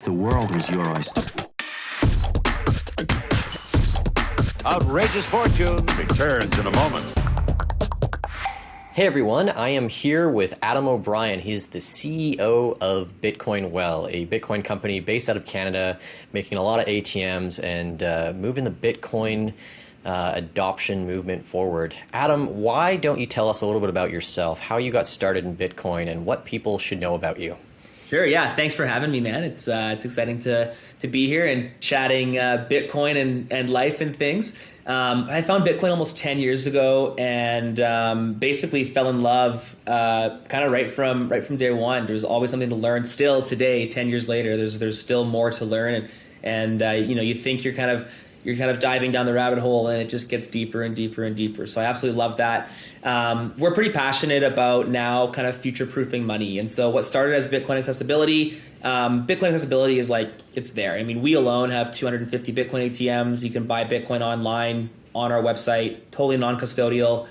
the world was your oyster. Outrageous fortune returns in a moment. Hey everyone, I am here with Adam O'Brien. He's the CEO of Bitcoin Well, a Bitcoin company based out of Canada, making a lot of ATMs and moving the Bitcoin adoption movement forward. Adam, why don't you tell us a little bit about yourself, how you got started in Bitcoin, and what people should know about you? Sure. Yeah. Thanks for having me, man. It's exciting to be here and chatting Bitcoin and life and things. I found Bitcoin almost 10 years ago and basically fell in love kind of right from day one. There's always something to learn. Still today, 10 years later, there's still more to learn. And you think you're kind of diving down the rabbit hole and it just gets deeper and deeper and deeper. So I absolutely love that. We're pretty passionate about now kind of future-proofing money. And so what started as Bitcoin accessibility, is like, it's there. I mean, we alone have 250 Bitcoin ATMs. You can buy Bitcoin online on our website, totally non-custodial,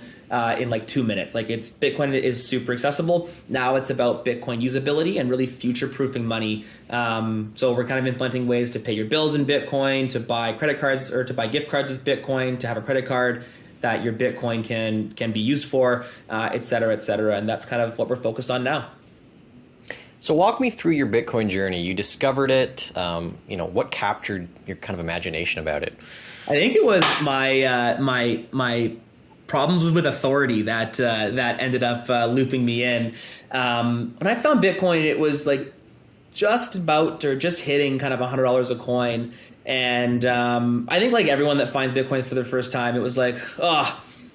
in like 2 minutes. Like Bitcoin is super accessible. Now it's about Bitcoin usability and really future-proofing money. So we're kind of implementing ways to pay your bills in Bitcoin, to buy credit cards or to buy gift cards with Bitcoin, to have a credit card that your Bitcoin can be used for, et cetera, et cetera. And that's kind of what we're focused on now. So walk me through your Bitcoin journey. You discovered it. What captured your kind of imagination about it? I think it was my problems with authority that ended up looping me in. When I found Bitcoin, it was like just hitting kind of $100 a coin. And I think like everyone that finds Bitcoin for the first time, it was like,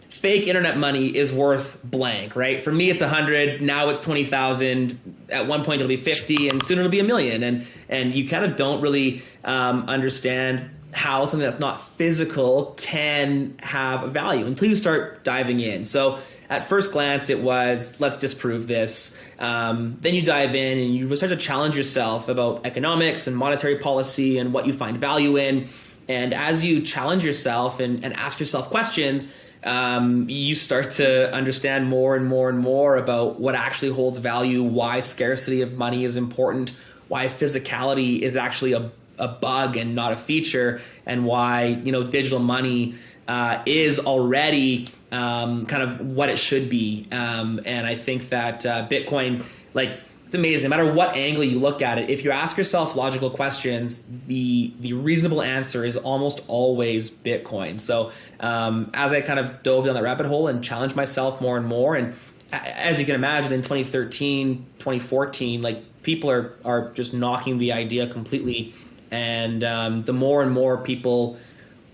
fake internet money is worth blank, right? For me, it's 100. Now it's 20,000. At one point, it'll be 50, and soon it'll be 1 million. And you kind of don't really understand how something that's not physical can have a value until you start diving in. So at first glance, it was, let's disprove this. Then you dive in and you start to challenge yourself about economics and monetary policy and what you find value in. And as you challenge yourself and ask yourself questions, you start to understand more and more and more about what actually holds value, why scarcity of money is important, why physicality is actually a bug and not a feature, and why digital money is already kind of what it should be. And I think that Bitcoin, it's amazing. No matter what angle you look at it, if you ask yourself logical questions, the reasonable answer is almost always Bitcoin. So as I kind of dove down that rabbit hole and challenged myself more and more, and as you can imagine, in 2013, 2014, people are just knocking the idea completely. And the more and more people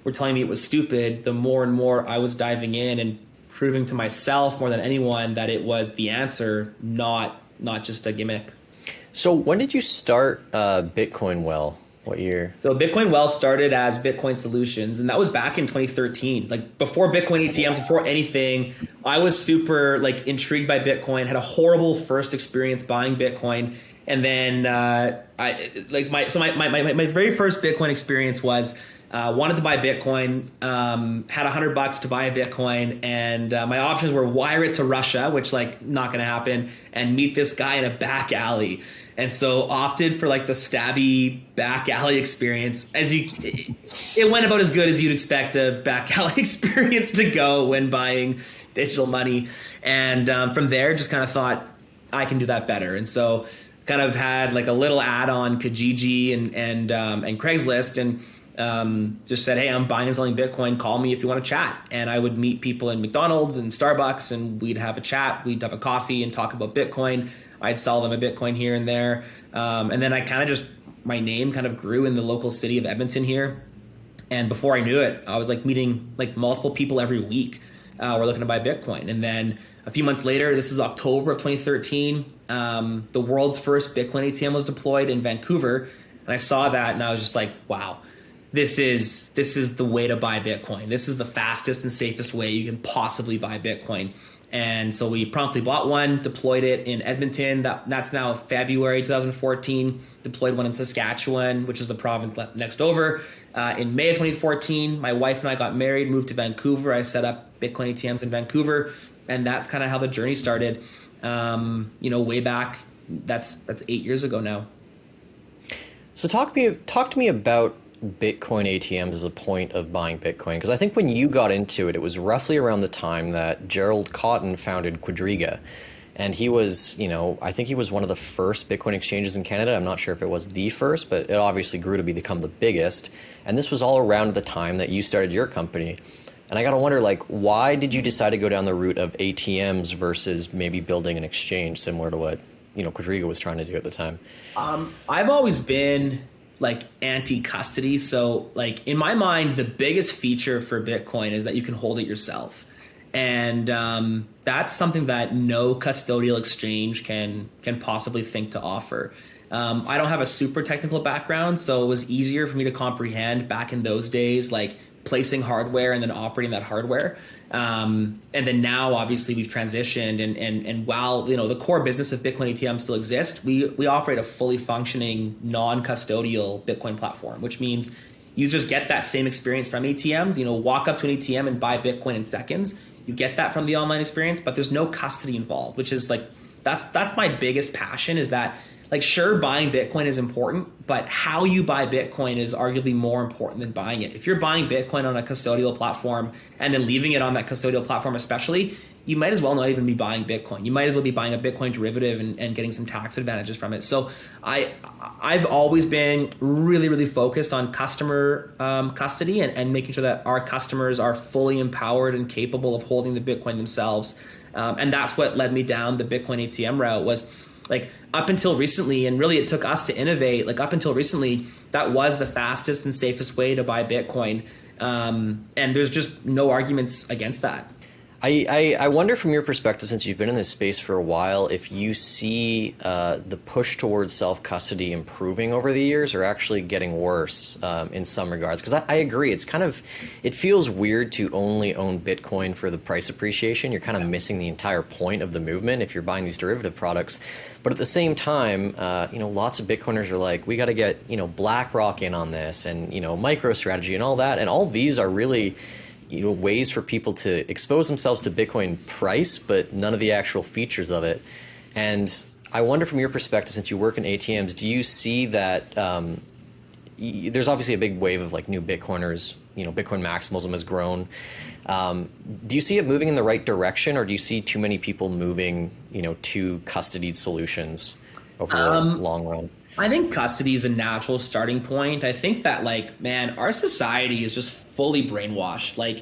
were telling me it was stupid, the more and more I was diving in and proving to myself more than anyone that it was the answer, not just a gimmick. So when did you start Bitcoin Well? What year? So Bitcoin Well started as Bitcoin Solutions, and that was back in 2013. Before Bitcoin ATMs, before anything, I was super intrigued by Bitcoin, had a horrible first experience buying Bitcoin. And then my very first Bitcoin experience was wanted to buy Bitcoin, had $100 to buy a Bitcoin, and my options were wire it to Russia, which not going to happen, and meet this guy in a back alley. And so opted for the stabby back alley experience. It went about as good as you'd expect a back alley experience to go when buying digital money. And from there, just kind of thought I can do that better. And so kind of had a little ad on Kijiji and Craigslist, and just said, hey, I'm buying and selling Bitcoin. Call me if you want to chat. And I would meet people in McDonald's and Starbucks, and we'd have a chat. We'd have a coffee and talk about Bitcoin. I'd sell them a Bitcoin here and there. And then I kind of my name kind of grew in the local city of Edmonton here. And before I knew it, I was meeting multiple people every week. We're looking to buy Bitcoin. And then a few months later, this is October of 2013, the world's first Bitcoin ATM was deployed in Vancouver. And I saw that and I was just like, wow, this is the way to buy Bitcoin. This is the fastest and safest way you can possibly buy Bitcoin. And so we promptly bought one, deployed it in Edmonton. That's now February 2014. Deployed one in Saskatchewan, which is the province next over. In May of 2014, my wife and I got married, moved to Vancouver. I set up Bitcoin ATMs in Vancouver. And that's kind of how the journey started, way back. That's 8 years ago now. So talk to me about Bitcoin ATMs as a point of buying Bitcoin, because I think when you got into it, it was roughly around the time that Gerald Cotton founded Quadriga, and he was, I think he was one of the first Bitcoin exchanges in Canada. I'm not sure if it was the first, but it obviously grew to become the biggest. And this was all around the time that you started your company. And I gotta wonder, like, why did you decide to go down the route of ATMs versus maybe building an exchange similar to what Quadriga was trying to do at the time? I've always been like anti-custody. So like in my mind, the biggest feature for Bitcoin is that you can hold it yourself. And that's something that no custodial exchange can possibly think to offer. I don't have a super technical background, so it was easier for me to comprehend back in those days, like placing hardware and then operating that hardware. And then now, obviously, we've transitioned, and while the core business of Bitcoin ATM still exists, we operate a fully functioning non-custodial Bitcoin platform, which means users get that same experience from ATMs. Walk up to an ATM and buy Bitcoin in seconds. You get that from the online experience, but there's no custody involved, which is like that's my biggest passion. Is that, like, sure, buying Bitcoin is important, but how you buy Bitcoin is arguably more important than buying it. If you're buying Bitcoin on a custodial platform and then leaving it on that custodial platform especially, you might as well not even be buying Bitcoin. You might as well be buying a Bitcoin derivative and getting some tax advantages from it. So I've always been really, really focused on customer custody and making sure that our customers are fully empowered and capable of holding the Bitcoin themselves. And that's what led me down the Bitcoin ATM route. Was like, up until recently, and really it took us to innovate, like up until recently, that was the fastest and safest way to buy Bitcoin. And there's just no arguments against that. I wonder, from your perspective, since you've been in this space for a while, if you see the push towards self-custody improving over the years or actually getting worse in some regards. Because I agree, it feels weird to only own Bitcoin for the price appreciation. You're kind of missing the entire point of the movement if you're buying these derivative products. But at the same time, lots of Bitcoiners are like, we got to get, BlackRock in on this, and, MicroStrategy and all that. And all these are really ways for people to expose themselves to Bitcoin price, but none of the actual features of it. And I wonder, from your perspective, since you work in ATMs, do you see that there's obviously a big wave of like new Bitcoiners, Bitcoin maximalism has grown. Do you see it moving in the right direction, or do you see too many people moving, to custodied solutions over the long run? I think custody is a natural starting point. I think that, like, man, our society is just fully brainwashed. Like,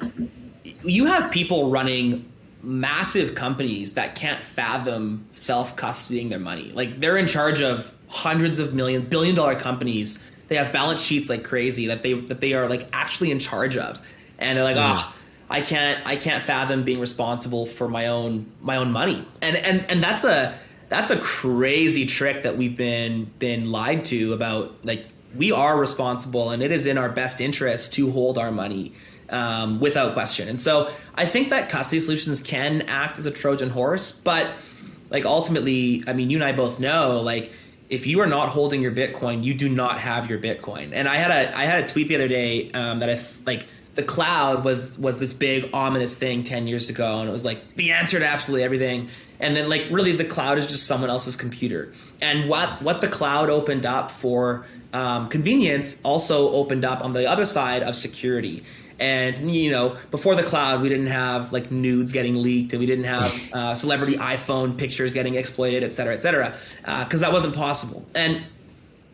you have people running massive companies that can't fathom self-custodying their money. Like, they're in charge of hundreds of billion-dollar companies. They have balance sheets like crazy that they are like actually in charge of, and they're like, I can't fathom being responsible for my own money. And that's a crazy trick that we've been lied to about. Like, we are responsible, and it is in our best interest to hold our money without question. And so I think that custody solutions can act as a Trojan horse, but like ultimately, I mean, you and I both know, like, if you are not holding your Bitcoin, you do not have your Bitcoin. And I had a tweet the other day that the cloud was this big ominous thing 10 years ago, and it was like the answer to absolutely everything. And then, like, really the cloud is just someone else's computer. And what the cloud opened up for convenience also opened up on the other side of security. And, before the cloud, we didn't have like nudes getting leaked, and we didn't have celebrity iPhone pictures getting exploited, et cetera, because that wasn't possible. And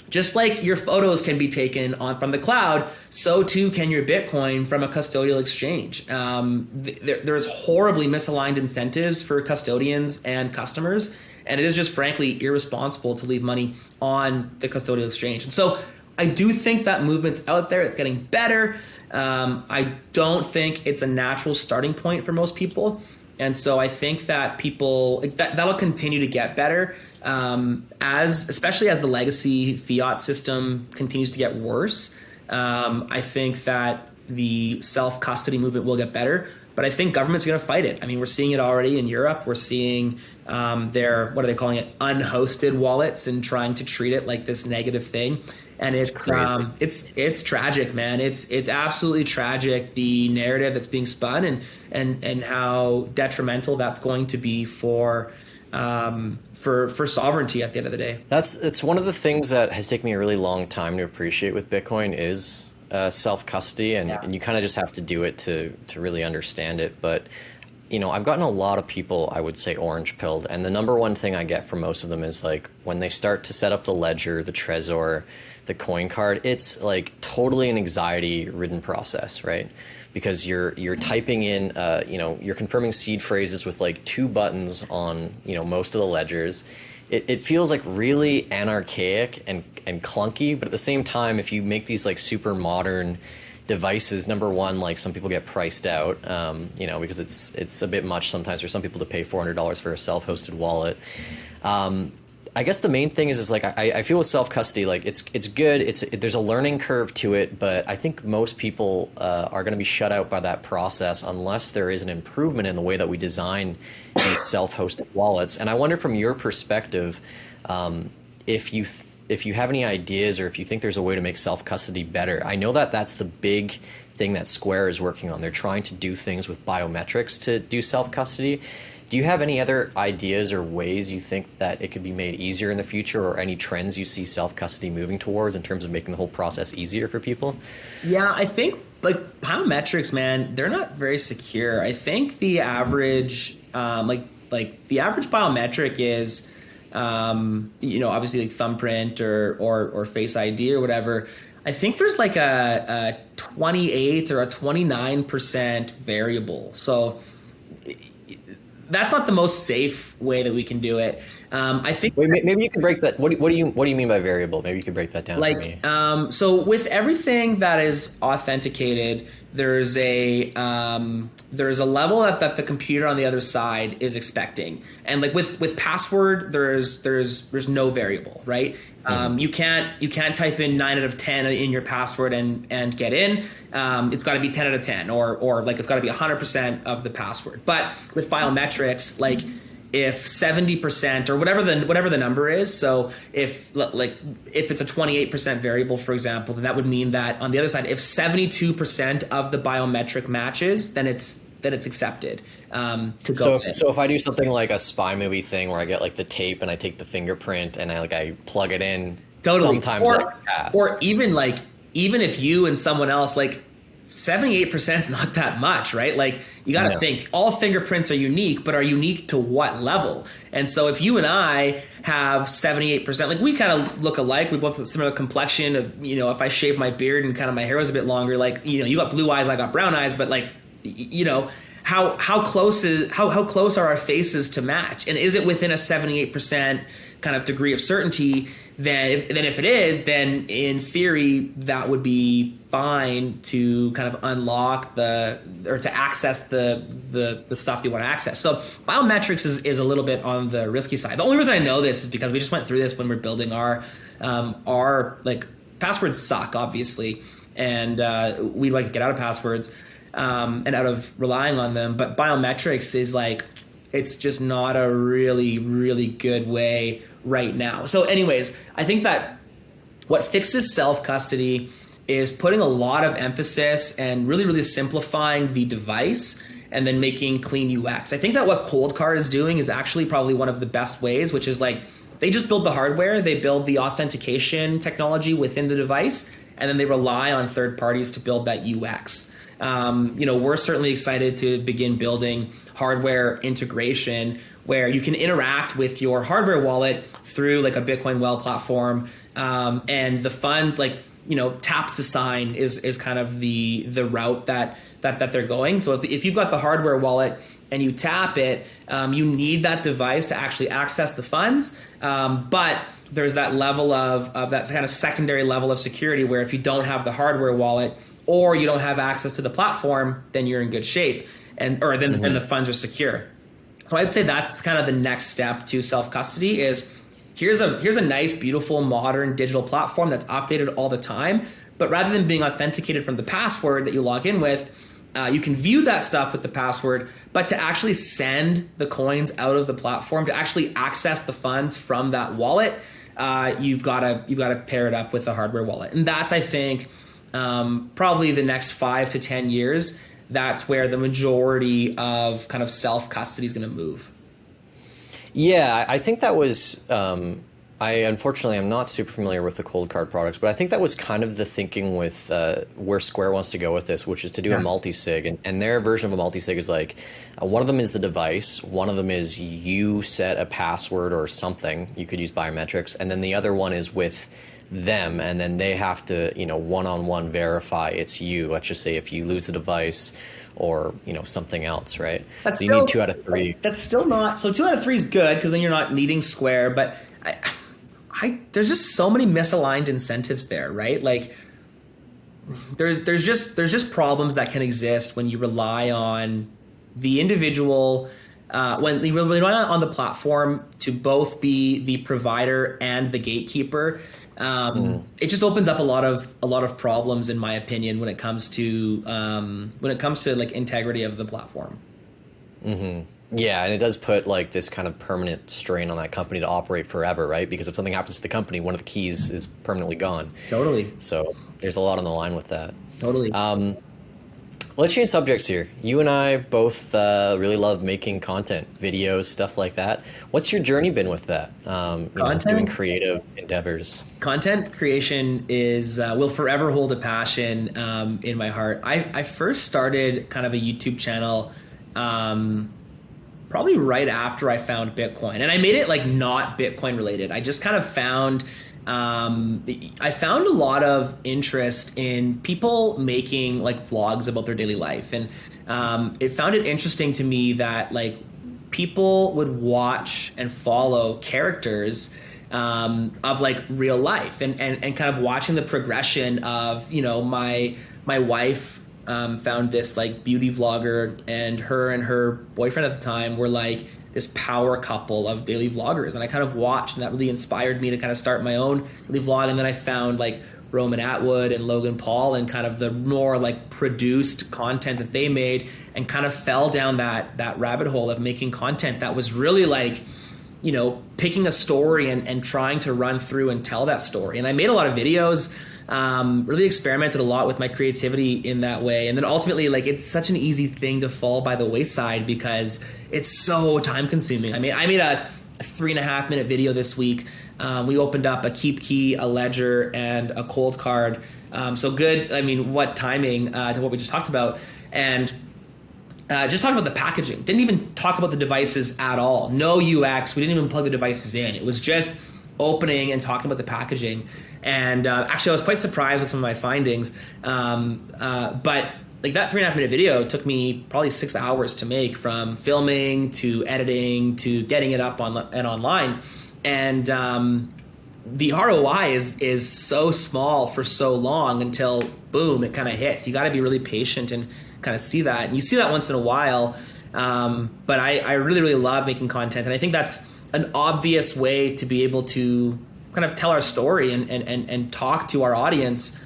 just like your photos can be taken from the cloud, so too can your Bitcoin from a custodial exchange. There's horribly misaligned incentives for custodians and customers, and it is just frankly irresponsible to leave money on the custodial exchange. And so I do think that movement's out there. It's getting better. I don't think it's a natural starting point for most people. And so I think that that'll continue to get better especially as the legacy fiat system continues to get worse. I think that the self-custody movement will get better, but I think government's going to fight it. I mean, we're seeing it already in Europe. We're seeing their, what are they calling it, unhosted wallets, and trying to treat it like this negative thing. And it's tragic, man. It's absolutely tragic, the narrative that's being spun, and how detrimental that's going to be for for sovereignty at the end of the day. It's one of the things that has taken me a really long time to appreciate with Bitcoin is self-custody, and you kind of just have to do it to really understand it. But I've gotten a lot of people, I would say, orange pilled, and the number one thing I get from most of them is like when they start to set up the ledger, the Trezor, the coin card, it's like totally an anxiety-ridden process, right? Because you're typing in, you're confirming seed phrases with like 2 buttons on, most of the ledgers. It feels like really anarchaic and clunky, but at the same time, if you make these like super modern devices, number one, like some people get priced out, because it's a bit much sometimes for some people to pay $400 for a self-hosted wallet. I guess the main thing is like I feel with self-custody, like it's good. There's a learning curve to it, but I think most people are going to be shut out by that process unless there is an improvement in the way that we design these self-hosted wallets. And I wonder, from your perspective, if you have any ideas or if you think there's a way to make self-custody better. I know that that's the big thing that Square is working on. They're trying to do things with biometrics to do self-custody. Do you have any other ideas or ways you think that it could be made easier in the future, or any trends you see self-custody moving towards in terms of making the whole process easier for people? Yeah, I think like biometrics, man, they're not very secure. I think the average, like the average biometric is, obviously like thumbprint or Face ID or whatever. I think there's like a 28 or a 29% variable. So that's not the most safe way that we can do it. I think. Wait, maybe you can break that. What do you mean by variable? Maybe you could break that down for me. So with everything that is authenticated, there's a level that the computer on the other side is expecting, and like with password, there's no variable, right? You can't type in 9 out of 10 in your password and get in. It's got to be 10 out of 10, or like it's got to be 100% of the password. But with biometrics, like if 70% or whatever the number is, so if it's a 28% variable, for example, then that would mean that on the other side, if 72% of the biometric matches, then it's accepted to go. So if I do something like a spy movie thing where I get like the tape and I take the fingerprint and I plug it in, totally. Sometimes or even if you and someone else, like 78% is not that much, right? Like you got to think all fingerprints are unique, but are unique to what level? And so if you and I have 78%, like we kind of look alike, we both have a similar complexion of, if I shave my beard and kind of my hair was a bit longer, like, you got blue eyes, I got brown eyes, but like, how close are our faces to match? And is it within a 78% kind of degree of certainty? Then if it is, then in theory, that would be fine to kind of unlock or to access the stuff you want to access. So biometrics is a little bit on the risky side. The only reason I know this is because we just went through this when we're building our like passwords suck, obviously. And we'd like to get out of passwords and out of relying on them. But biometrics is like, it's just not a really, really good way right now. So anyways, I think that what fixes self-custody is putting a lot of emphasis and really, really simplifying the device and then making clean UX. I think that what Coldcard is doing is actually probably one of the best ways, which is like they just build the hardware, they build the authentication technology within the device, and then they rely on third parties to build that UX. We're certainly excited to begin building hardware integration where you can interact with your hardware wallet through like a Bitcoin Well platform, and the funds like tap to sign is kind of the route that they're going. So if you've got the hardware wallet and you tap it, you need that device to actually access the funds, but there's that level of that kind of secondary level of security where if you don't have the hardware wallet or you don't have access to the platform, then you're in good shape, then the funds are secure. So I'd say that's kind of the next step to self-custody is here's a nice, beautiful, modern digital platform that's updated all the time. But rather than being authenticated from the password that you log in with, you can view that stuff with the password, but to actually send the coins out of the platform, to actually access the funds from that wallet, you've got to pair it up with the hardware wallet. And that's, I think, probably the next 5 to 10 years. That's where the majority of kind of self-custody is going to move. Yeah, I think that was. I unfortunately am not super familiar with the cold card products, but I think that was kind of the thinking with where Square wants to go with this, which is to do a multi-sig, and their version of a multi-sig is like one of them is the device, one of them is you set a password or something. You could use biometrics, and then the other one is with them, and then they have to one-on-one verify it's you. Let's just say if you lose the device or something else, right? That's so you still, need 2 out of 3. That's still not so. 2 out of 3 is good because then you're not needing Square. But there's just so many misaligned incentives there, right? Like there's just problems that can exist when you rely on the individual. When you rely on the platform to both be the provider and the gatekeeper. It just opens up a lot of problems, in my opinion, when it comes to like integrity of the platform. Mm-hmm. Yeah, and it does put like this kind of permanent strain on that company to operate forever, right? Because if something happens to the company, one of the keys is permanently gone. Totally. So there's a lot on the line with that. Totally. Let's change subjects here. You and I both really love making content, videos, stuff like that. What's your journey been with that? Doing creative endeavors. Content creation will forever hold a passion in my heart. I first started kind of a YouTube channel probably right after I found Bitcoin, and I made it like not Bitcoin related. I just kind of found I found a lot of interest in people making like vlogs about their daily life, and it found it interesting to me that like people would watch and follow characters of like real life, and kind of watching the progression of my wife found this like beauty vlogger, and her boyfriend at the time were like this power couple of daily vloggers, and I kind of watched, and that really inspired me to kind of start my own daily vlog. And then I found like Roman Atwood and Logan Paul and kind of the more like produced content that they made, and kind of fell down that rabbit hole of making content that was really like picking a story and trying to run through and tell that story. And I made a lot of videos, really experimented a lot with my creativity in that way. And then ultimately, like, it's such an easy thing to fall by the wayside because it's so time consuming. I made a 3.5 minute video this week. We opened up a keep key, a ledger, and a cold card. So good. I mean, what timing to what we just talked about. And just talking about the packaging. Didn't even talk about the devices at all. No UX. We didn't even plug the devices in. It was just opening and talking about the packaging. And actually, I was quite surprised with some of my findings. But like that 3.5 minute video took me probably 6 hours to make, from filming to editing to getting it up online. And the ROI is so small for so long until boom, it kind of hits. You got to be really patient and kind of see that. And you see that once in a while. But I really, really love making content. And I think that's an obvious way to be able to kind of tell our story and talk to our audience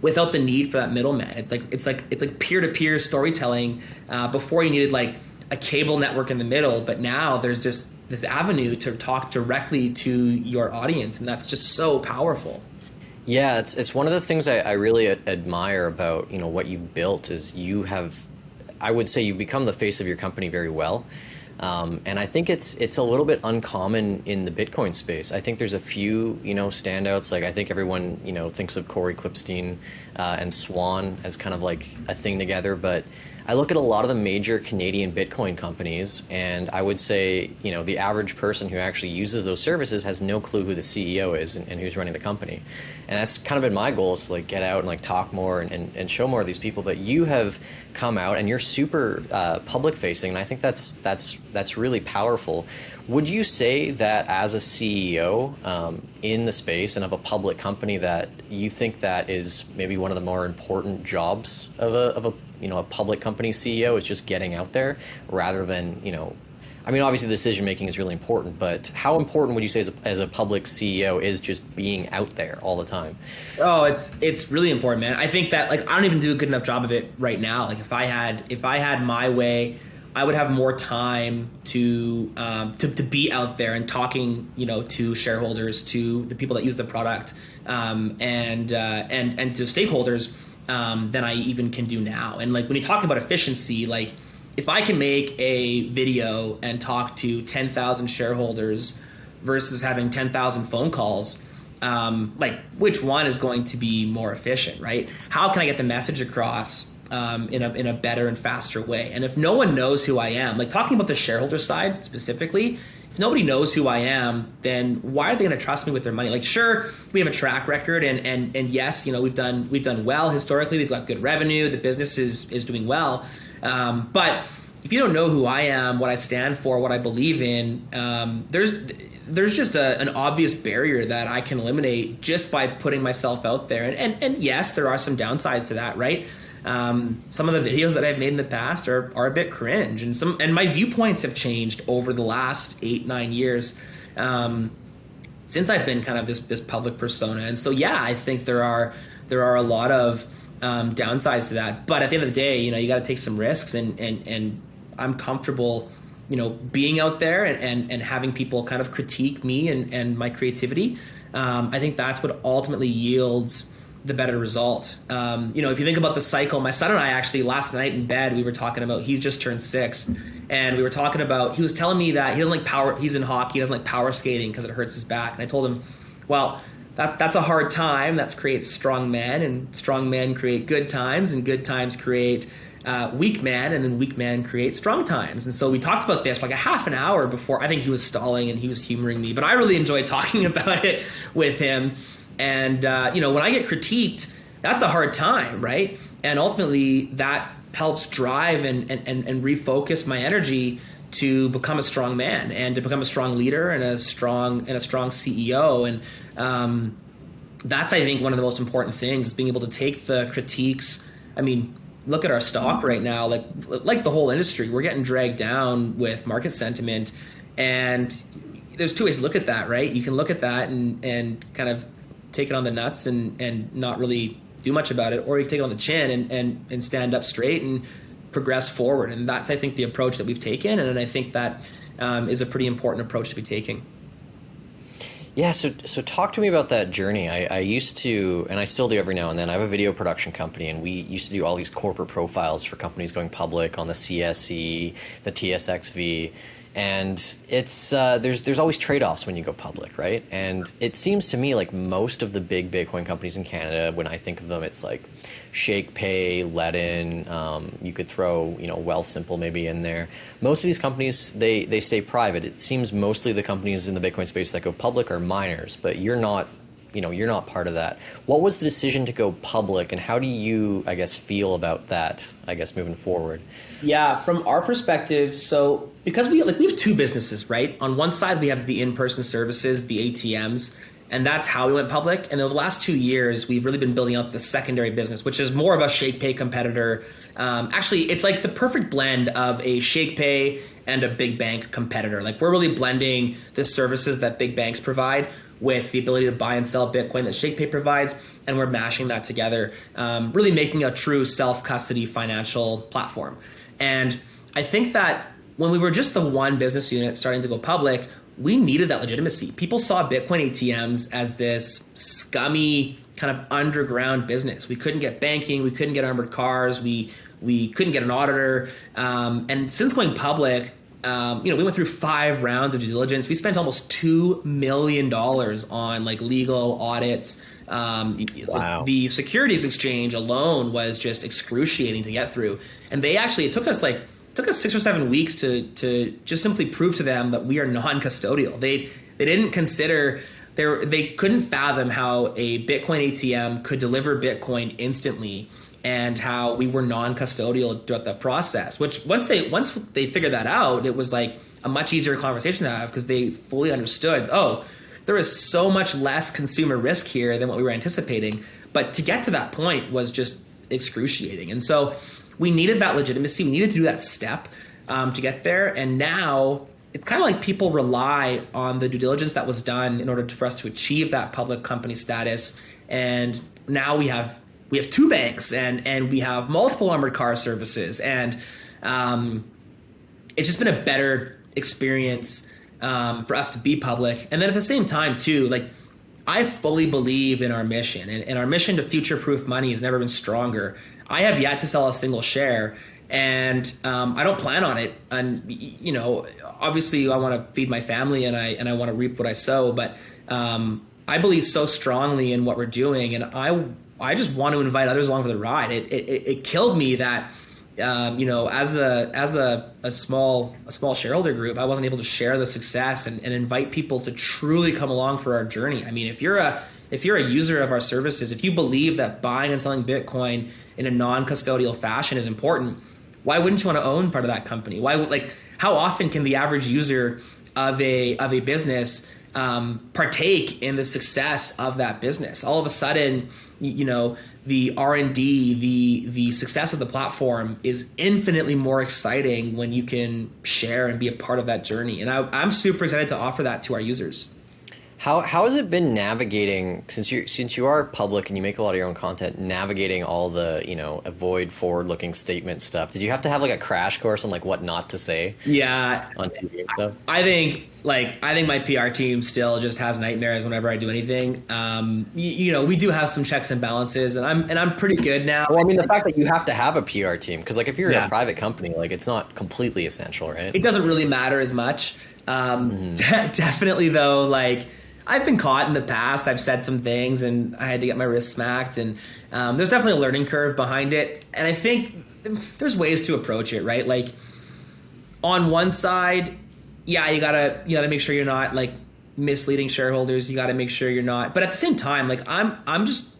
without the need for that middleman. It's like peer-to-peer storytelling. Before you needed like a cable network in the middle, but now there's just this avenue to talk directly to your audience, and that's just so powerful. Yeah, it's one of the things I really admire about what you've built is I would say you've become the face of your company very well. And I think it's a little bit uncommon in the Bitcoin space. I think there's a few, standouts. Like I think everyone, thinks of Corey Klippstein and Swan as kind of like a thing together. But I look at a lot of the major Canadian Bitcoin companies, and I would say, the average person who actually uses those services has no clue who the CEO is and who's running the company. And that's kind of been my goal, is to like get out and like talk more and show more of these people. But you have come out and you're super public facing, and I think that's really powerful. Would you say that as a CEO in the space and of a public company, that you think that is maybe one of the more important jobs of a public company CEO, is just getting out there rather than, obviously the decision making is really important, but how important would you say as a public CEO is just being out there all the time? Oh, it's really important, man. I think that like I don't even do a good enough job of it right now. Like if I had my way, I would have more time to be out there and talking, to shareholders, to the people that use the product, and to stakeholders than I even can do now. And like when you talk about efficiency, like if I can make a video and talk to 10,000 shareholders versus having 10,000 phone calls, like which one is going to be more efficient, right? How can I get the message across in a better and faster way? And if no one knows who I am, like talking about the shareholder side specifically, if nobody knows who I am, then why are they going to trust me with their money? Like, sure, we have a track record, and yes, we've done well historically. We've got good revenue. The business is doing well. But if you don't know who I am, what I stand for, what I believe in, there's just an obvious barrier that I can eliminate just by putting myself out there. And yes, there are some downsides to that, right? Some of the videos that I've made in the past are a bit cringe, and my viewpoints have changed over the last 8-9 years since I've been kind of this public persona. And so yeah, I think there are a lot of downsides to that. But at the end of the day, you got to take some risks, and I'm comfortable being out there and having people kind of critique me and my creativity. I think that's what ultimately yields the better result. If you think about the cycle, my son and I actually last night in bed, we were talking about, he's just turned 6, and we were talking about, he was telling me that he doesn't like power, he's in hockey, he doesn't like power skating because it hurts his back. And I told him, well, that's a hard time. That creates strong men, and strong men create good times, and good times create weak men, and then weak men create strong times. And so we talked about this for like a half an hour before. I think he was stalling and he was humoring me, but I really enjoyed talking about it with him. And, when I get critiqued, that's a hard time, right? And ultimately that helps drive and refocus my energy to become a strong man and to become a strong leader and a strong CEO. And that's, I think, one of the most important things, is being able to take the critiques. I mean, look at our stock right now, like the whole industry, we're getting dragged down with market sentiment. And there's two ways to look at that, right? You can look at that and kind of take it on the nuts and not really do much about it, or you can take it on the chin and stand up straight and progress forward. And that's, I think, the approach that we've taken, and I think that is a pretty important approach to be taking. Yeah, so talk to me about that journey. I used to, and I still do every now and then, I have a video production company, and we used to do all these corporate profiles for companies going public on the CSE, the TSXV, and it's there's always trade-offs when you go public, right? And it seems to me like most of the big Bitcoin companies in Canada, when I think of them, it's like ShakePay, Ledin, you could throw, Wealthsimple maybe in there. Most of these companies, they stay private. It seems mostly the companies in the Bitcoin space that go public are miners, but you're not part of that. What was the decision to go public, and how do you, I guess, feel about that, I guess, moving forward? Yeah, from our perspective, so because we have two businesses, right? On one side, we have the in-person services, the ATMs, and that's how we went public. And in the last 2 years, we've really been building out the secondary business, which is more of a ShakePay competitor. Actually, it's like the perfect blend of a ShakePay and a big bank competitor. Like, we're really blending the services that big banks provide with the ability to buy and sell Bitcoin that ShakePay provides, and we're mashing that together, really making a true self-custody financial platform. And I think that when we were just the one business unit starting to go public, we needed that legitimacy. People saw Bitcoin ATMs as this scummy kind of underground business. We couldn't get banking, we couldn't get armored cars, we couldn't get an auditor. And since going public, we went through 5 rounds of due diligence. We spent almost $2 million on legal audits. Wow. The securities exchange alone was just excruciating to get through. And it took us 6 or 7 weeks to just simply prove to them that we are non-custodial. They didn't consider, they couldn't fathom how a Bitcoin ATM could deliver Bitcoin instantly, and how we were non-custodial throughout that process. Which once they figured that out, it was like a much easier conversation to have, because they fully understood, there is so much less consumer risk here than what we were anticipating. But to get to that point was just excruciating. And so we needed that legitimacy. We needed to do that step to get there. And now it's kind of like people rely on the due diligence that was done in order for us to achieve that public company status. And now we have 2 banks and we have multiple armored car services. And it's just been a better experience for us to be public. And then at the same time too, I fully believe in our mission, and our mission to future-proof money has never been stronger. I have yet to sell a single share, And I don't plan on it. And obviously I want to feed my family and I want to reap what I sow. But I believe so strongly in what we're doing, and I just want to invite others along for the ride. It killed me that as a small shareholder group, I wasn't able to share the success and invite people to truly come along for our journey. I mean, if you're a user of our services, if you believe that buying and selling Bitcoin in a non-custodial fashion is important, why wouldn't you want to own part of that company? How often can the average user of a business partake in the success of that business? All of a sudden, the R&D, the success of the platform is infinitely more exciting when you can share and be a part of that journey. And I'm super excited to offer that to our users. How has it been navigating, since you are public and you make a lot of your own content, navigating all the avoid forward-looking statement stuff? Did you have to have like a crash course on like what not to say? Yeah, on TV and stuff. I think my PR team still just has nightmares whenever I do anything. We do have some checks and balances, and I'm pretty good now. Well, I mean, the fact that you have to have a PR team, because like if you're in a private company, like it's not completely essential, right? It doesn't really matter as much. Definitely though, like, I've been caught in the past. I've said some things and I had to get my wrist smacked, and there's definitely a learning curve behind it. And I think there's ways to approach it, right? Like, on one side, yeah, you gotta make sure you're not like misleading shareholders. You gotta make sure you're not. But at the same time, like I'm just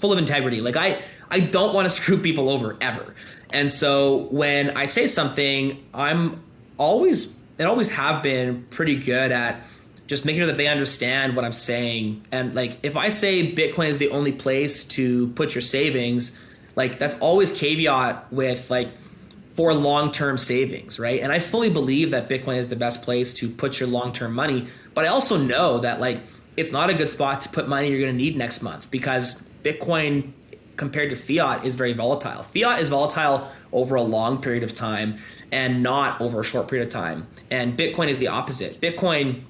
full of integrity. Like I don't want to screw people over ever. And so when I say something, I always have been pretty good at just making sure that they understand what I'm saying. And like, if I say Bitcoin is the only place to put your savings, like that's always caveat with like for long-term savings, right? And I fully believe that Bitcoin is the best place to put your long-term money. But I also know that like, it's not a good spot to put money you're going to need next month, because Bitcoin compared to fiat is very volatile. Fiat is volatile over a long period of time and not over a short period of time. And Bitcoin is the opposite. Bitcoin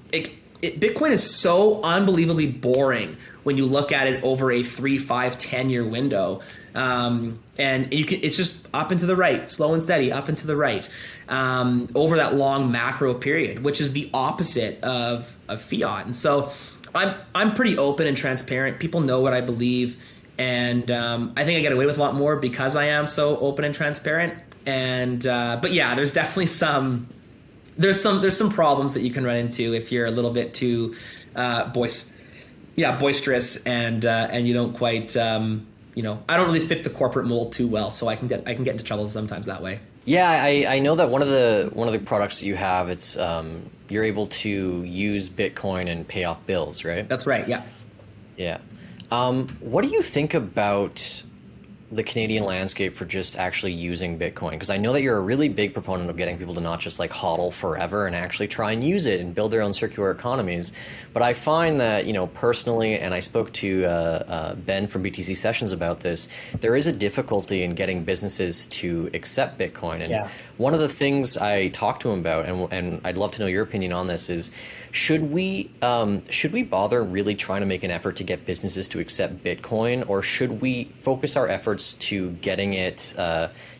is so unbelievably boring when you look at it over a 3, 5, 10-year window. And it's just up and to the right, slow and steady, up and to the right, over that long macro period, which is the opposite of fiat. And so I'm pretty open and transparent. People know what I believe. And I think I get away with a lot more because I am so open and transparent. And but yeah, there's definitely some problems that you can run into if you're a little bit too boisterous and you don't quite I don't really fit the corporate mold too well, so I can get into trouble sometimes that way. Yeah, I know that one of the products that you have, it's you're able to use Bitcoin and pay off bills, right? That's right. Yeah. Yeah. What do you think about the Canadian landscape for just actually using Bitcoin? Because I know that you're a really big proponent of getting people to not just like hodl forever and actually try and use it and build their own circular economies. But I find that, personally, and I spoke to Ben from BTC Sessions about this, there is a difficulty in getting businesses to accept Bitcoin. And one of the things I talked to him about, and I'd love to know your opinion on this, is should we bother really trying to make an effort to get businesses to accept Bitcoin, or should we focus our efforts to getting it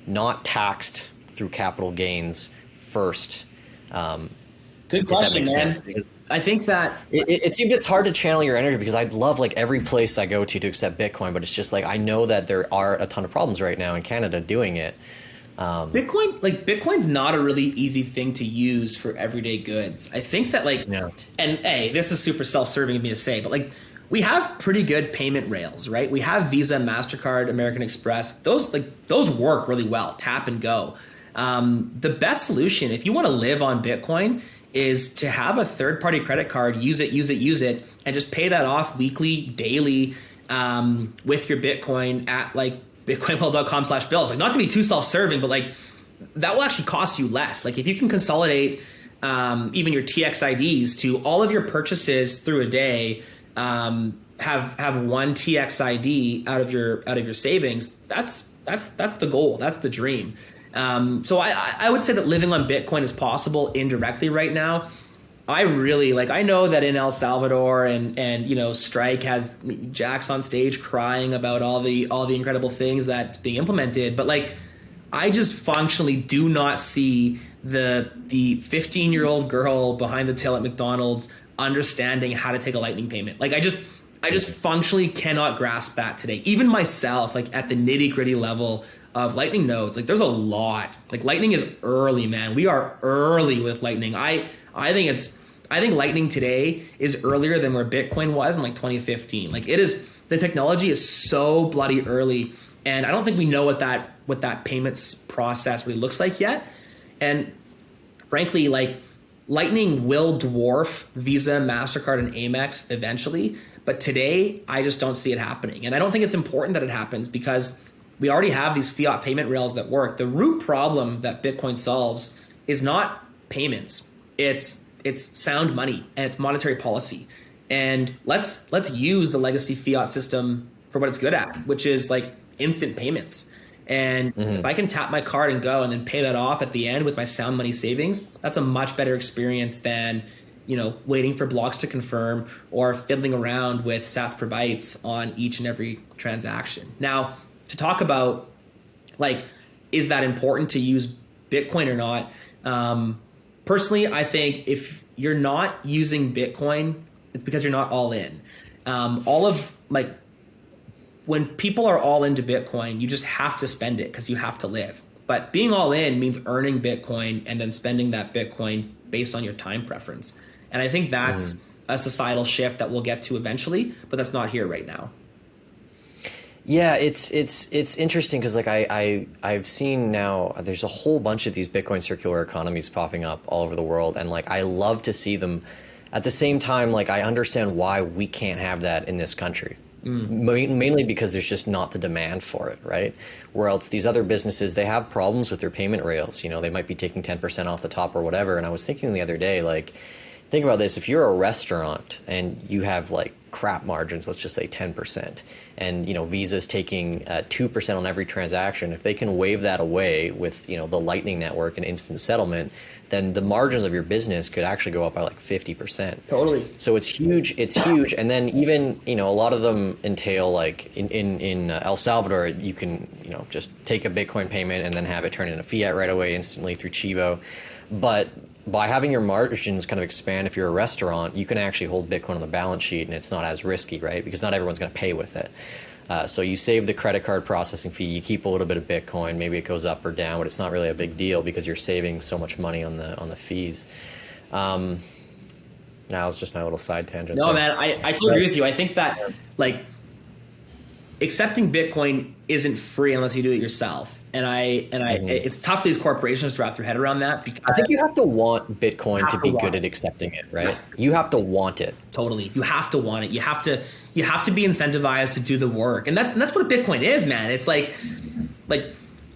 not taxed through capital gains first? Good question, man. Because I think that it seems it's hard to channel your energy, because I'd love like every place I go to accept Bitcoin, but it's just like I know that there are a ton of problems right now in Canada doing it. Bitcoin's not a really easy thing to use for everyday goods. I think that and this is super self-serving of me to say, but like we have pretty good payment rails, right? We have Visa, MasterCard, American Express. Those work really well, tap and go. The best solution, if you want to live on Bitcoin, is to have a third-party credit card, use it, and just pay that off weekly, daily, with your Bitcoin at like bitcoinwell.com/bills. Like, not to be too self-serving, but like that will actually cost you less. Like if you can consolidate even your TXIDs to all of your purchases through a day, have one TXID out of your savings. That's the goal. That's the dream. So I would say that living on Bitcoin is possible indirectly right now. I know that in El Salvador and Strike has Jack's on stage crying about all the incredible things that's being implemented, but like I just functionally do not see the 15-year-old girl behind the till at McDonald's understanding how to take a Lightning payment. Like I just functionally cannot grasp that today. Even myself, like at the nitty-gritty level of Lightning nodes, like there's a lot. Like Lightning is early, man. We are early with Lightning. I think Lightning today is earlier than where Bitcoin was in like 2015. Like the technology is so bloody early, and I don't think we know what that payments process really looks like yet. And frankly, like Lightning will dwarf Visa, MasterCard, and Amex eventually, but today I just don't see it happening. And I don't think it's important that it happens because we already have these fiat payment rails that work. The root problem that Bitcoin solves is not payments. It's sound money and it's monetary policy. And let's use the legacy fiat system for what it's good at, which is like instant payments. And if I can tap my card and go and then pay that off at the end with my sound money savings, that's a much better experience than, waiting for blocks to confirm or fiddling around with sats per bytes on each and every transaction. Now, to talk about like, is that important to use Bitcoin or not? Personally, I think if you're not using Bitcoin, it's because you're not all in. When people are all into Bitcoin, you just have to spend it because you have to live. But being all in means earning Bitcoin and then spending that Bitcoin based on your time preference. And I think that's a societal shift that we'll get to eventually, but that's not here right now. Yeah, it's interesting because like I've seen now there's a whole bunch of these Bitcoin circular economies popping up all over the world, and like I love to see them. At the same time, like I understand why we can't have that in this country. Mainly because there's just not the demand for it, right? Where else these other businesses, they have problems with their payment rails. They might be taking 10% off the top or whatever. And I was thinking the other day, like, think about this. If you're a restaurant and you have like crap margins, let's just say 10%, and Visa's taking 2% on every transaction, if they can waive that away with the Lightning Network and instant settlement, then the margins of your business could actually go up by like 50%. Totally. So it's huge. And then even a lot of them entail like in El Salvador, you can just take a Bitcoin payment and then have it turn into fiat right away instantly through Chivo. But by having your margins kind of expand, if you're a restaurant, you can actually hold Bitcoin on the balance sheet and it's not as risky, right? Because not everyone's going to pay with it. So you save the credit card processing fee, you keep a little bit of Bitcoin, maybe it goes up or down, but it's not really a big deal because you're saving so much money on the fees. Now it's just my little side tangent. No, man, I totally agree with you. I think that like accepting Bitcoin isn't free unless you do it yourself. And it's tough for these corporations to wrap their head around that. Because I think you have to want Bitcoin to be good at accepting it, right? You have to want it. Totally. You have to want it. You have to be incentivized to do the work. And that's what a Bitcoin is, man. It's like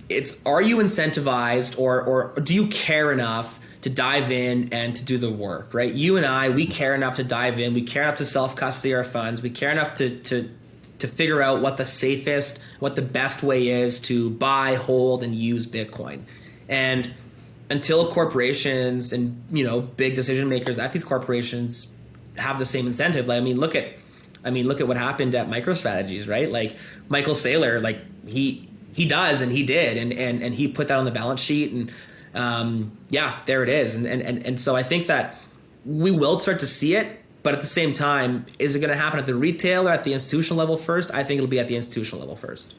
it's, are you incentivized or do you care enough to dive in and to do the work, right? You and I, we care enough to dive in. We care enough to self-custody our funds. We care enough to figure out what the safest, what the best way is to buy, hold, and use Bitcoin. And until corporations and big decision makers at these corporations have the same incentive, like look at what happened at MicroStrategies, right? Like Michael Saylor, like he does and he did, and he put that on the balance sheet, and there it is. And so I think that we will start to see it. But at the same time, is it going to happen at the retail or at the institutional level first? I think it'll be at the institutional level first.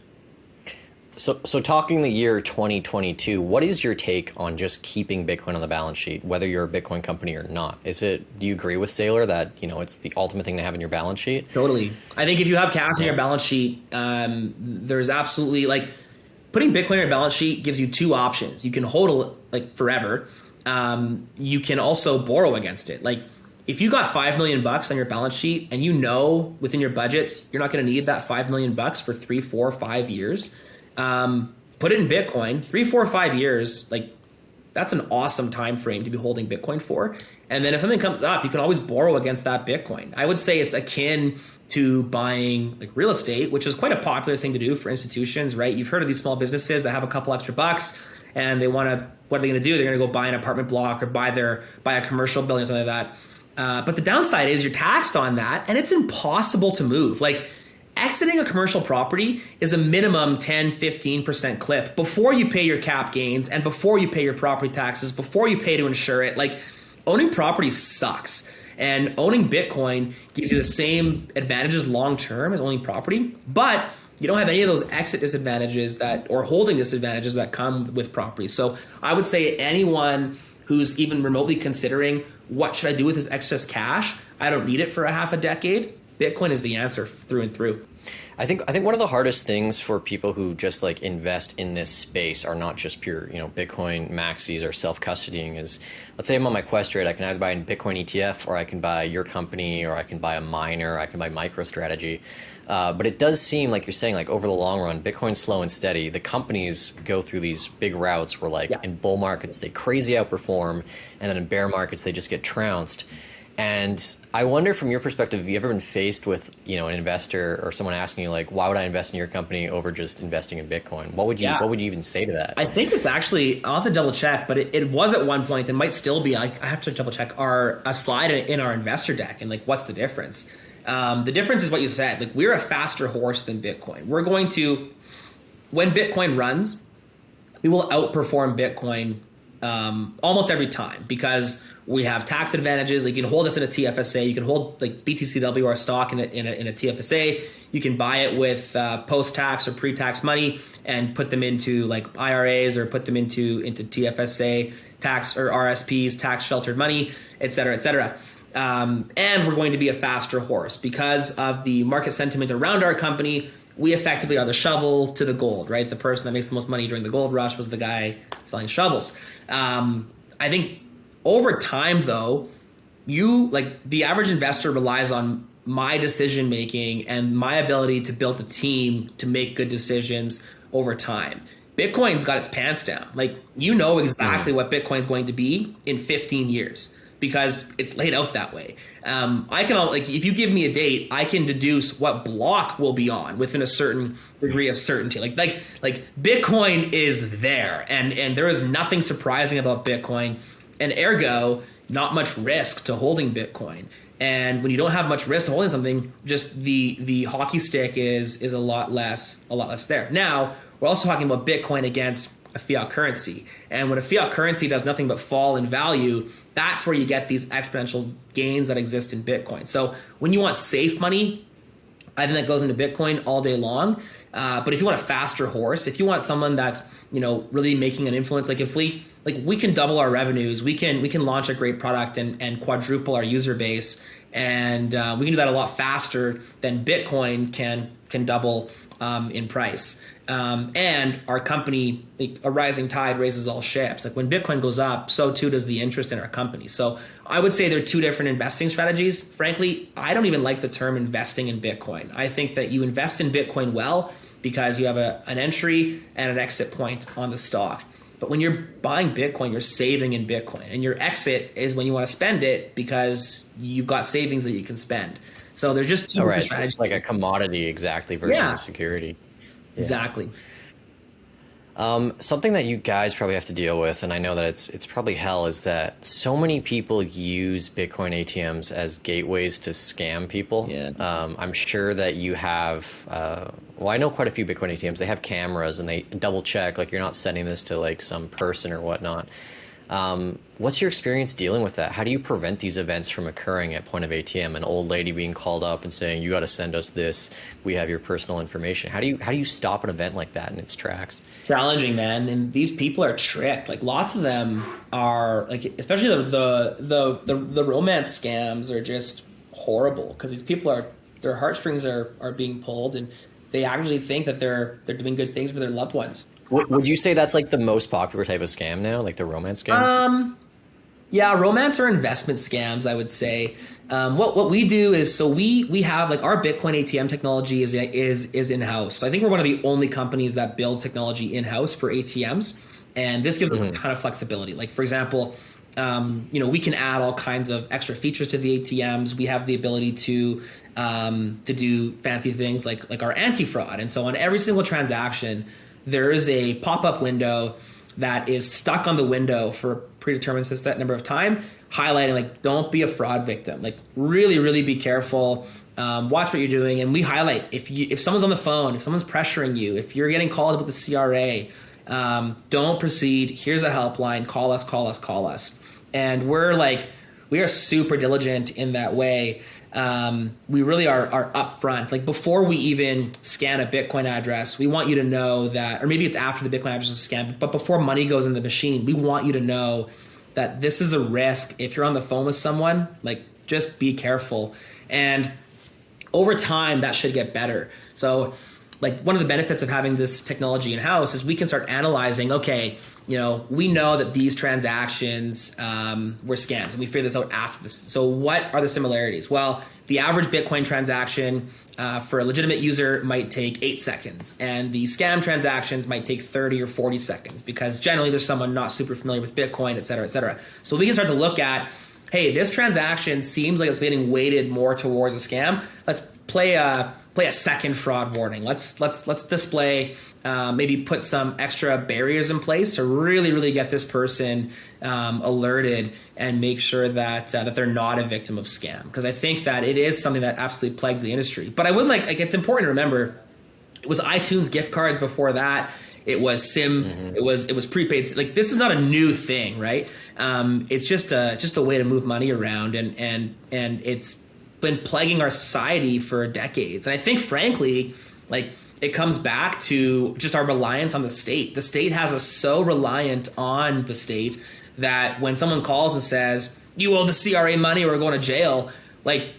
So talking the year 2022, what is your take on just keeping Bitcoin on the balance sheet, whether you're a Bitcoin company or not? Do you agree with Saylor that, it's the ultimate thing to have in your balance sheet? Totally. I think if you have cash on your balance sheet, there's absolutely like putting Bitcoin on your balance sheet gives you two options. You can hold it like forever. You can also borrow against it. Like, if you got $5 million on your balance sheet and within your budgets, you're not going to need that $5 million for 3, 4, 5 years, put it in Bitcoin. 3, 4, 5 years, like that's an awesome time frame to be holding Bitcoin for. And then if something comes up, you can always borrow against that Bitcoin. I would say it's akin to buying like real estate, which is quite a popular thing to do for institutions, right? You've heard of these small businesses that have a couple extra bucks and they want to, what are they going to do? They're going to go buy an apartment block or buy a commercial building or something like that. But the downside is you're taxed on that and it's impossible to move. Like exiting a commercial property is a minimum 10-15% clip before you pay your cap gains and before you pay your property taxes, before you pay to insure it. Like, owning property sucks. And owning Bitcoin gives you the same advantages long term as owning property, but you don't have any of those exit disadvantages or holding disadvantages that come with property. So I would say anyone who's even remotely considering, what should I do with this excess cash? I don't need it for a half a decade. Bitcoin is the answer through and through. I think one of the hardest things for people who just like invest in this space are not just pure, Bitcoin maxis or self-custodying is, let's say I'm on my Quest trade, I can either buy a Bitcoin ETF or I can buy your company or I can buy a miner, I can buy MicroStrategy. But it does seem like you're saying, like, over the long run, Bitcoin's slow and steady. The companies go through these big routes where, like, in bull markets, they crazy outperform, and then in bear markets, they just get trounced. And I wonder, from your perspective, have you ever been faced with, an investor or someone asking you, like, why would I invest in your company over just investing in Bitcoin? What would you even say to that? I think it's actually, I'll have to double check, but it was at one point, and might still be, I have to double check, a slide in our investor deck, and, like, what's the difference? The difference is what you said. Like, we're a faster horse than Bitcoin. We're going to, when Bitcoin runs, we will outperform Bitcoin almost every time, because we have tax advantages. Like, you can hold us in a TFSA. You can hold, like, BTCW, our stock, in a TFSA. You can buy it with post-tax or pre-tax money and put them into, like, IRAs or put them into TFSA tax or RSPs, tax sheltered money, et cetera, et cetera. And we're going to be a faster horse because of the market sentiment around our company. We effectively are the shovel to the gold, right? The person that makes the most money during the gold rush was the guy selling shovels. I think over time, though, the average investor relies on my decision making and my ability to build a team to make good decisions over time. Bitcoin's got its pants down. Like, exactly what Bitcoin's going to be in 15 years. Because it's laid out that way. I can, if you give me a date, I can deduce what block we'll be on within a certain degree of certainty. Like Bitcoin is there, and there is nothing surprising about Bitcoin, and ergo, not much risk to holding Bitcoin. And when you don't have much risk to holding something, just the hockey stick is a lot less there. Now, we're also talking about Bitcoin against a fiat currency. And when a fiat currency does nothing but fall in value, that's where you get these exponential gains that exist in Bitcoin. So when you want safe money, I think that goes into Bitcoin all day long. But if you want a faster horse, if you want someone that's, really making an influence, like if we can double our revenues, we can launch a great product and quadruple our user base. And we can do that a lot faster than Bitcoin can double in price. And our company, a rising tide raises all ships. Like, when Bitcoin goes up, so too does the interest in our company. So I would say they're two different investing strategies. Frankly, I don't even like the term investing in Bitcoin. I think that you invest in Bitcoin well because you have an entry and an exit point on the stock. But when you're buying Bitcoin, you're saving in Bitcoin. And your exit is when you want to spend it because you've got savings that you can spend. So they're just two different strategies. It's like a commodity, exactly, versus a security. Yeah. Exactly. Something that you guys probably have to deal with, and I know that it's probably hell, is that so many people use Bitcoin ATMs as gateways to scam people. Yeah. I'm sure that you have, I know quite a few Bitcoin ATMs. They have cameras and they double check, like, you're not sending this to, like, some person or whatnot. What's your experience dealing with that? How do you prevent these events from occurring at point of ATM? An old lady being called up and saying, you got to send us this. We have your personal information. How do you stop an event like that in its tracks? Challenging, man. And these people are tricked. Like, lots of them are, like, especially the romance scams are just horrible, because these people their heartstrings are being pulled, and they actually think that they're doing good things for their loved ones. Would you say that's, like, the most popular type of scam now, like the romance scams? Yeah, romance or investment scams, I would say. What we do is, so we have, like, our Bitcoin ATM technology is in-house. So I think we're one of the only companies that builds technology in-house for ATMs, and this gives us a ton of flexibility. Like, for example, we can add all kinds of extra features to the ATMs. We have the ability to do fancy things like our anti-fraud, and so on every single transaction, there is a pop-up window that is stuck on the window for a predetermined set number of time, highlighting like, don't be a fraud victim. Like really, really be careful. Watch what you're doing. And we highlight if someone's on the phone, if someone's pressuring you, if you're getting called with the CRA, don't proceed. Here's a helpline. Call us. And we are super diligent in that way. We really are upfront. Like before we even scan a Bitcoin address, we want you to know that, or maybe it's after the Bitcoin address is scanned, but before money goes in the machine, we want you to know that this is a risk. If you're on the phone with someone, like just be careful. And over time, that should get better. So like one of the benefits of having this technology in-house is we can start analyzing, okay, we know that these transactions were scams, and we figure this out after this. So what are the similarities? Well, the average Bitcoin transaction for a legitimate user might take 8 seconds, and the scam transactions might take 30 or 40 seconds, because generally there's someone not super familiar with Bitcoin, et cetera, et cetera. So we can start to look at, hey, this transaction seems like it's getting weighted more towards a scam. Let's play a second fraud warning. Let's display, maybe put some extra barriers in place to really, really get this person alerted and make sure that they're not a victim of scam. Because I think that it is something that absolutely plagues the industry. But I would like it's important to remember, it was iTunes gift cards before that. It was SIM. Mm-hmm. It was prepaid. Like this is not a new thing, right? It's just a way to move money around, and it's been plaguing our society for decades. And I think, frankly, like it comes back to just our reliance on the state. The state has us so reliant on the state that when someone calls and says, you owe the CRA money or we're going to jail, like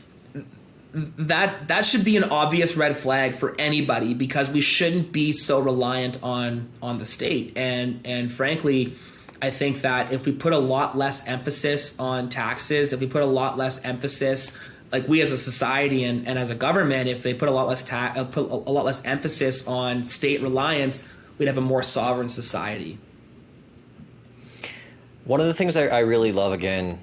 that should be an obvious red flag for anybody, because we shouldn't be so reliant on the state. And frankly, I think that if we put a lot less emphasis on taxes, if we put a lot less emphasis, like we as a society and as a government, if they put a lot less emphasis on state reliance, we'd have a more sovereign society. One of the things I really love, again,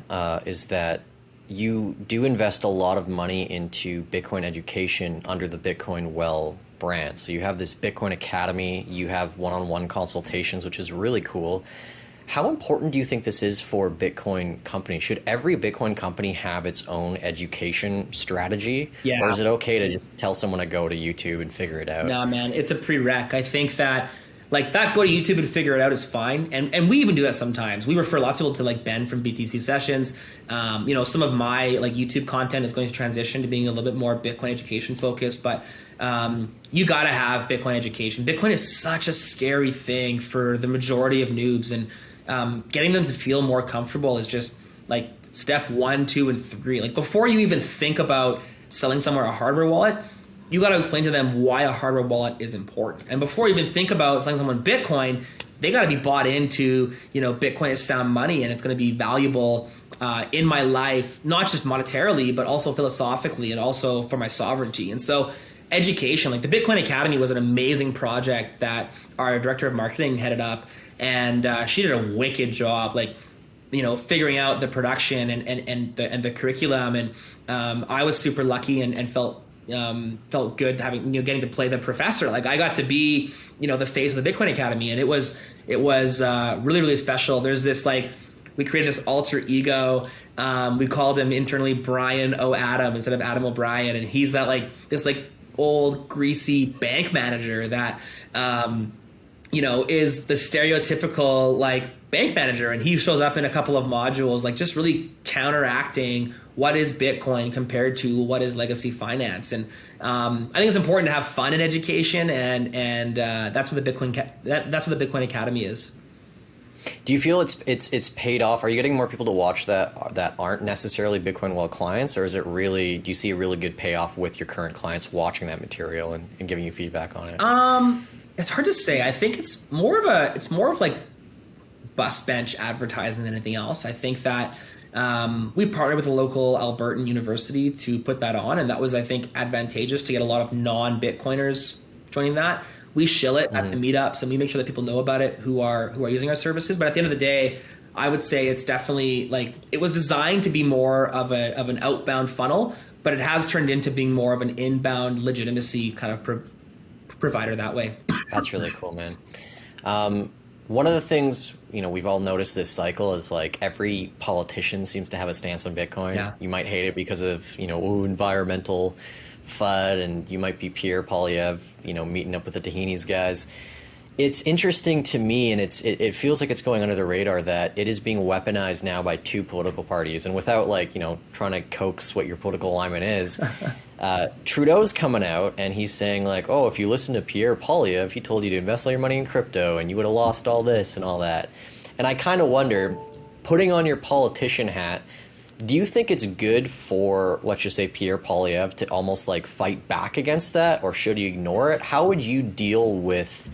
is that you do invest a lot of money into Bitcoin education under the Bitcoin Well brand. So you have this Bitcoin Academy, you have one-on-one consultations, which is really cool. How important do you think this is for Bitcoin companies? Should every Bitcoin company have its own education strategy? Yeah. Or is it okay to just tell someone to go to YouTube and figure it out? Nah, man, it's a prereq. I think that go to YouTube and figure it out is fine. And we even do that sometimes. We refer lots of people to like Ben from BTC Sessions. Some of my like YouTube content is going to transition to being a little bit more Bitcoin education focused, but you got to have Bitcoin education. Bitcoin is such a scary thing for the majority of noobs, and getting them to feel more comfortable is just like step 1, 2, and 3. Like before you even think about selling someone a hardware wallet, you got to explain to them why a hardware wallet is important. And before you even think about selling someone Bitcoin, they got to be bought into, Bitcoin is sound money and it's going to be valuable in my life, not just monetarily, but also philosophically and also for my sovereignty. And so education, like the Bitcoin Academy was an amazing project that our director of marketing headed up. And she did a wicked job, figuring out the production and the curriculum. And I was super lucky and felt good having getting to play the professor. Like I got to be the face of the Bitcoin Academy, and it was really, really special. There's this we created this alter ego. We called him internally Brian O. Adam instead of Adam O'Brien, and he's that this old greasy bank manager that is the stereotypical bank manager, and he shows up in a couple of modules, just really counteracting what is Bitcoin compared to what is legacy finance. And I think it's important to have fun in education, and that's what the Bitcoin Academy is. Do you feel it's paid off? Are you getting more people to watch that aren't necessarily Bitcoin Well clients, or is it really? Do you see a really good payoff with your current clients watching that material and giving you feedback on it? It's hard to say. I think it's more of bus bench advertising than anything else. I think that we partnered with a local Albertan university to put that on, and that was, I think, advantageous to get a lot of non-Bitcoiners joining that. We shill it at the meetups, and we make sure that people know about it who are using our services. But at the end of the day, I would say it's definitely it was designed to be more of an outbound funnel, but it has turned into being more of an inbound legitimacy kind of provider that way. That's really cool, man. One of the things, we've all noticed this cycle is like every politician seems to have a stance on Bitcoin. Yeah. You might hate it because of, environmental FUD, and you might be Pierre Polyev, meeting up with the Tahini's guys. It's interesting to me, and it feels like it's going under the radar that it is being weaponized now by two political parties. And without trying to coax what your political alignment is, Trudeau's coming out and he's saying like, oh, if you listen to Pierre Polyev, he told you to invest all your money in crypto and you would have lost all this and all that. And I kind of wonder, putting on your politician hat, do you think it's good for, let's just say, Pierre Polyev to almost like fight back against that, or should you ignore it? How would you deal with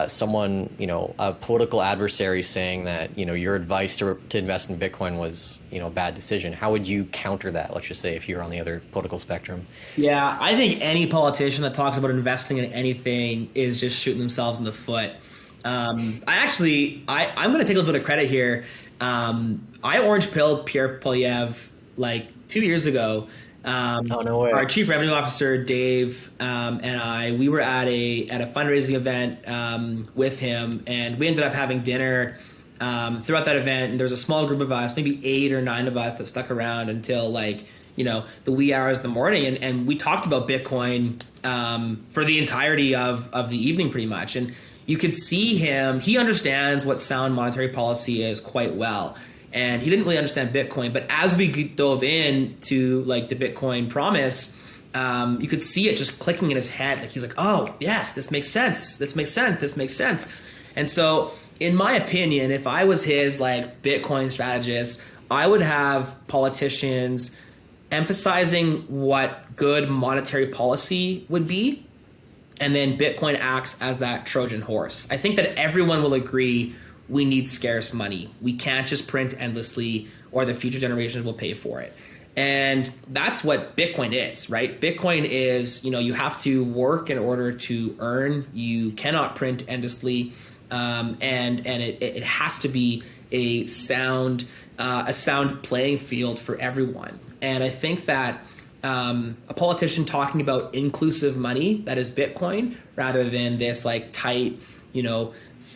someone, a political adversary saying that, your advice to invest in Bitcoin was, a bad decision? How would you counter that, let's just say, if you're on the other political spectrum? Yeah, I think any politician that talks about investing in anything is just shooting themselves in the foot. I'm going to take a little bit of credit here. I orange pilled Pierre Polyev like 2 years ago. Oh, no way. Our chief revenue officer, Dave, and we were at a fundraising event with him, and we ended up having dinner throughout that event. And there was a small group of us, maybe 8 or 9 of us, that stuck around until the wee hours of the morning. And we talked about Bitcoin for the entirety of the evening pretty much. And you could see he understands what sound monetary policy is quite well. And he didn't really understand Bitcoin, but as we dove into the Bitcoin promise, you could see it just clicking in his head. Like he's like, "Oh, yes, this makes sense. This makes sense. This makes sense." And so, in my opinion, if I was his Bitcoin strategist, I would have politicians emphasizing what good monetary policy would be, and then Bitcoin acts as that Trojan horse. I think that everyone will agree we need scarce money. We can't just print endlessly, or the future generations will pay for it. And that's what Bitcoin is, right? Bitcoin is, you have to work in order to earn. You cannot print endlessly, and it has to be a sound playing field for everyone. And I think that a politician talking about inclusive money, that is Bitcoin, rather than this tight,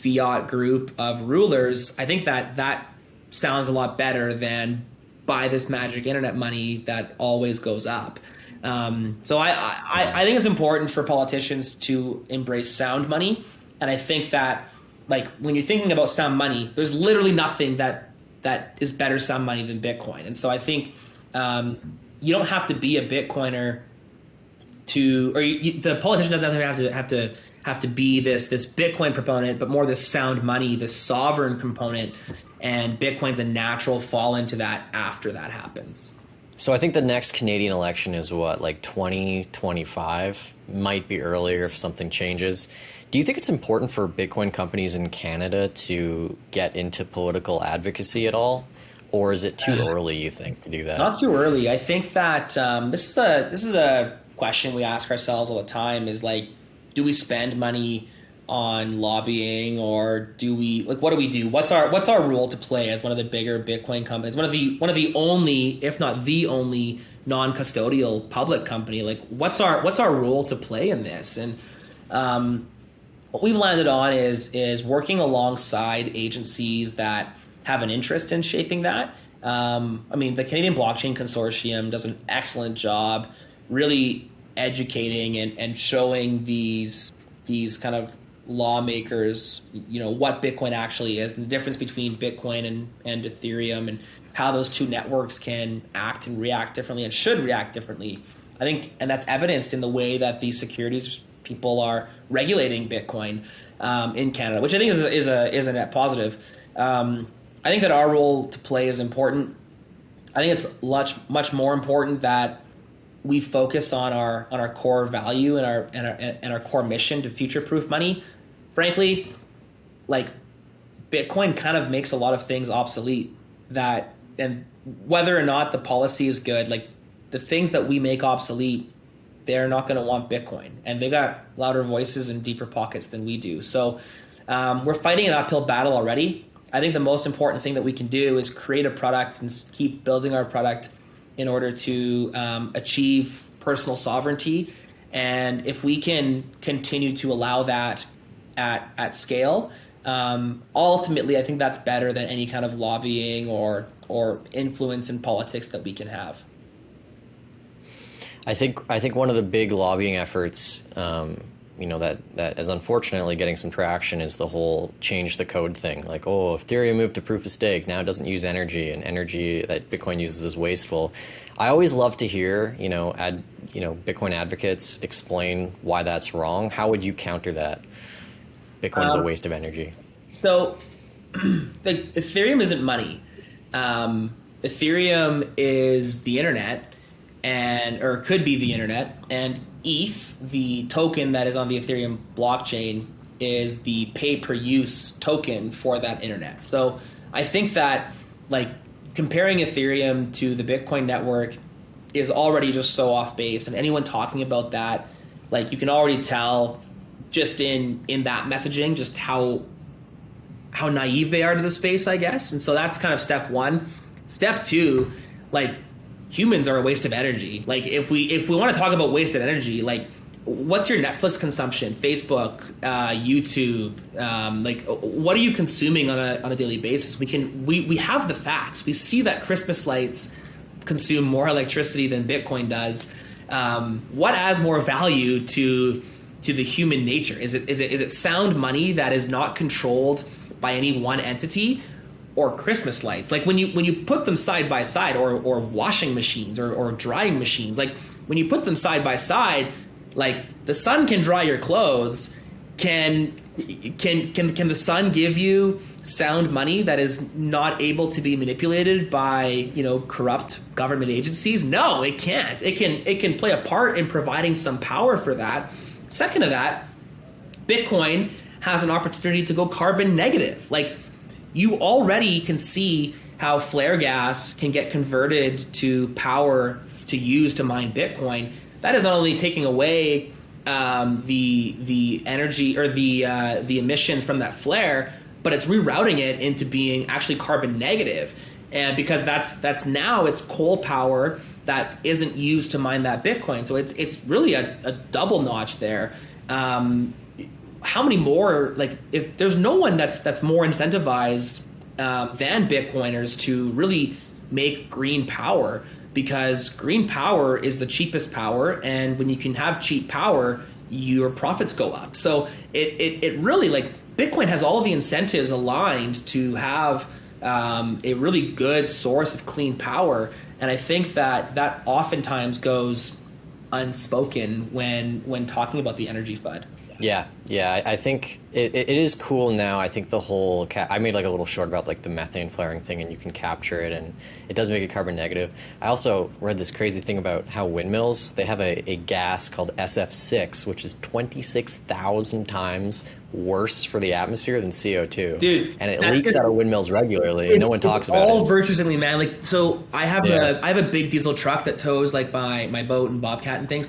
fiat group of rulers, I think that sounds a lot better than buy this magic internet money that always goes up. So I think it's important for politicians to embrace sound money. And I think that when you're thinking about sound money, there's literally nothing that is better sound money than Bitcoin. And so I think you don't have to be a Bitcoiner the politician doesn't have to be this Bitcoin proponent, but more this sound money, this sovereign component, and Bitcoin's a natural fall into that after that happens. So I think the next Canadian election is 2025, might be earlier if something changes. Do you think it's important for Bitcoin companies in Canada to get into political advocacy at all? Or is it too early, you think, to do that? Not too early. I think that this is a question we ask ourselves all the time, is do we spend money on lobbying, or do we what do we do? What's our role to play as one of the bigger Bitcoin companies, one of the only, if not the only, non-custodial public company? What's our role to play in this? And what we've landed on is working alongside agencies that have an interest in shaping that. The Canadian Blockchain Consortium does an excellent job really educating and showing these kind of lawmakers, what Bitcoin actually is, and the difference between Bitcoin and Ethereum, and how those two networks can act and react differently, and should react differently. I think, and that's evidenced in the way that the securities people are regulating Bitcoin in Canada, which I think is a net positive. I think that our role to play is important. I think it's much more important that we focus on our core value and our core mission to future-proof money. Frankly, Bitcoin kind of makes a lot of things obsolete. And whether or not the policy is good, the things that we make obsolete, they're not going to want Bitcoin, and they got louder voices and deeper pockets than we do. So we're fighting an uphill battle already. I think the most important thing that we can do is create a product and keep building our product in order to achieve personal sovereignty. And if we can continue to allow that at scale, Ultimately, I think that's better than any kind of lobbying or influence in politics that we can have. I think one of the big lobbying efforts, that is unfortunately getting some traction is the whole change the code thing. Like, oh, Ethereum moved to proof of stake, now it doesn't use energy, and energy that Bitcoin uses is wasteful. I always love to hear, Bitcoin advocates explain why that's wrong. How would you counter that? Bitcoin is a waste of energy. So, Ethereum isn't money. Ethereum is the internet, or could be the internet, and ETH, the token that is on the Ethereum blockchain, is the pay-per-use token for that internet. So I think that comparing Ethereum to the Bitcoin network is already just so off base, and anyone talking about that, you can already tell just in that messaging just how naive they are to the space, I guess. And so that's kind of step one. Step two, humans are a waste of energy. If we want to talk about wasted energy, what's your Netflix consumption, Facebook, YouTube, what are you consuming on a daily basis? We have the facts. We see that Christmas lights consume more electricity than Bitcoin does. What adds more value to the human nature? Is it sound money that is not controlled by any one entity, or Christmas lights? When you put them side by side, or washing machines or drying machines, when you put them side by side, the sun can dry your clothes. Can the sun give you sound money that is not able to be manipulated by corrupt government agencies? No, it can't. It can play a part in providing some power for that. Second to that, Bitcoin has an opportunity to go carbon negative. You already can see how flare gas can get converted to power to use to mine Bitcoin. That is not only taking away the energy or the emissions from that flare, but it's rerouting it into being actually carbon negative. And because that's now it's coal power that isn't used to mine that Bitcoin. So it's really a double notch there. How many more, if there's no one that's more incentivized than Bitcoiners to really make green power, because green power is the cheapest power, and when you can have cheap power, your profits go up. So it really, Bitcoin has all of the incentives aligned to have a really good source of clean power, and I think that oftentimes goes unspoken when talking about the energy FUD. Yeah, I think it is cool now. I think the whole I made a little short about the methane flaring thing, and you can capture it, and it does make it carbon negative. I also read this crazy thing about how windmills, they have a gas called SF6, which is 26,000 times worse for the atmosphere than CO2. Dude, and it leaks out of windmills regularly, and no one talks about it. It's all virtue signaling, man. So I have a big diesel truck that tows my boat and Bobcat and things.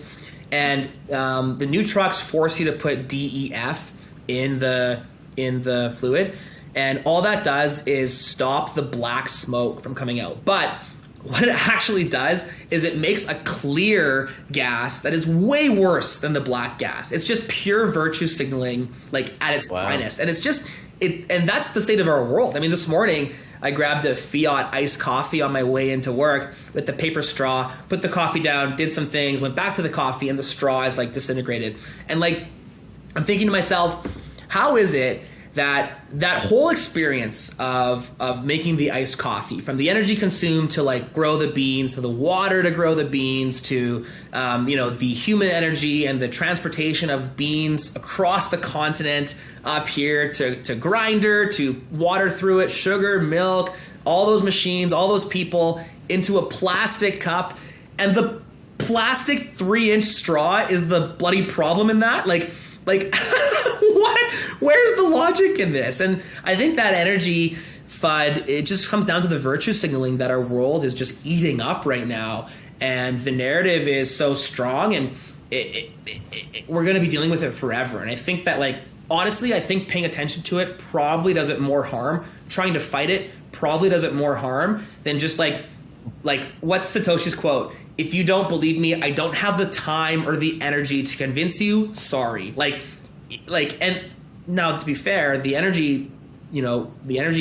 And the new trucks force you to put DEF in the fluid, and all that does is stop the black smoke from coming out. But what it actually does is it makes a clear gas that is way worse than the black gas. It's just pure virtue signaling, at its finest, and it's just and that's the state of our world. I mean, this morning I grabbed a Fiat iced coffee on my way into work with the paper straw, put the coffee down, did some things, went back to the coffee, and the straw is disintegrated. And I'm thinking to myself, how is it that whole experience of making the iced coffee, from the energy consumed to grow the beans, to the water to grow the beans, to the human energy and the transportation of beans across the continent up here to grinder, to water through it, sugar, milk, all those machines, all those people into a plastic cup, and the plastic 3-inch straw is the bloody problem in that? What? Where's the logic in this? And I think that energy FUD, it just comes down to the virtue signaling that our world is just eating up right now. And the narrative is so strong, and we're going to be dealing with it forever. And I think that, honestly, I think paying attention to it probably does it more harm. Trying to fight it probably does it more harm than just what's Satoshi's quote? If you don't believe me, I don't have the time or the energy to convince you. Sorry. And now, to be fair, the energy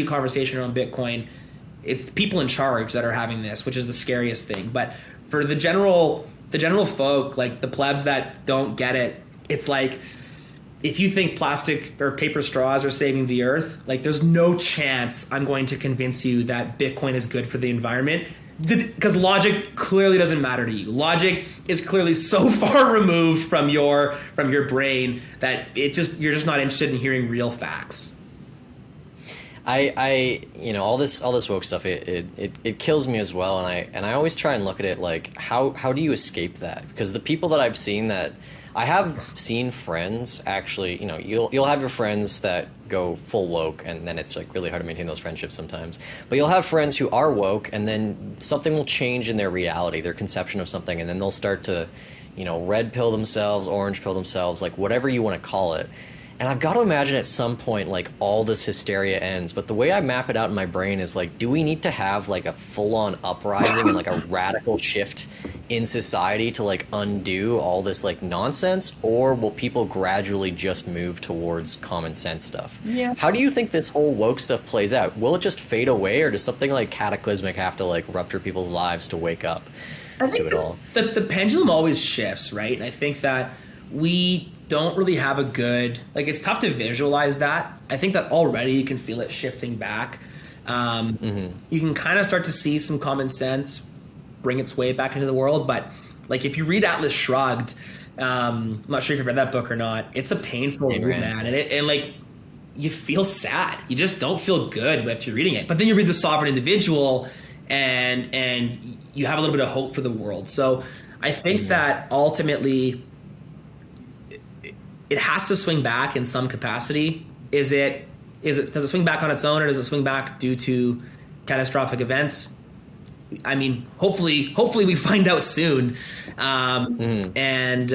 conversation around Bitcoin, it's the people in charge that are having this, which is the scariest thing. But for the general folk, like the plebs that don't get it, it's like, if you think plastic or paper straws are saving the earth, like there's no chance I'm going to convince you that Bitcoin is good for the environment, because logic clearly doesn't matter to you. Logic is clearly so far removed from your brain that you're just not interested in hearing real facts. I all this woke stuff, it kills me as well, and I always try and look at it like, how do you escape that? Because the people that I've seen, that I have seen friends actually, you'll have your friends that go full woke, and then it's like really hard to maintain those friendships sometimes. But you'll have friends who are woke, and then something will change in their reality, their conception of something, and then they'll start to, red pill themselves, orange pill themselves, like whatever you want to call it. And I've got to imagine at some point, like, all this hysteria ends. But the way I map it out in my brain is like, do we need to have like a full-on uprising and like a radical shift in society to like undo all this like nonsense? Or will people gradually just move towards common sense stuff? Yeah. How do you think this whole woke stuff plays out? Will it just fade away, or does something like cataclysmic have to like rupture people's lives to wake up to it all? The pendulum always shifts, right? And I think that we don't really have a good, like, it's tough to visualize that. I think that already you can feel it shifting back. You can kind of start to see some common sense bring its way back into the world. But like, if you read Atlas Shrugged, I'm not sure if you've read that book or not. It's a painful read, man. And like, you feel sad. You just don't feel good after reading it. But then you read The Sovereign Individual, and you have a little bit of hope for the world. So I think that ultimately it has to swing back in some capacity. Does it swing back on its own, or does it swing back due to catastrophic events? I mean, hopefully we find out soon, and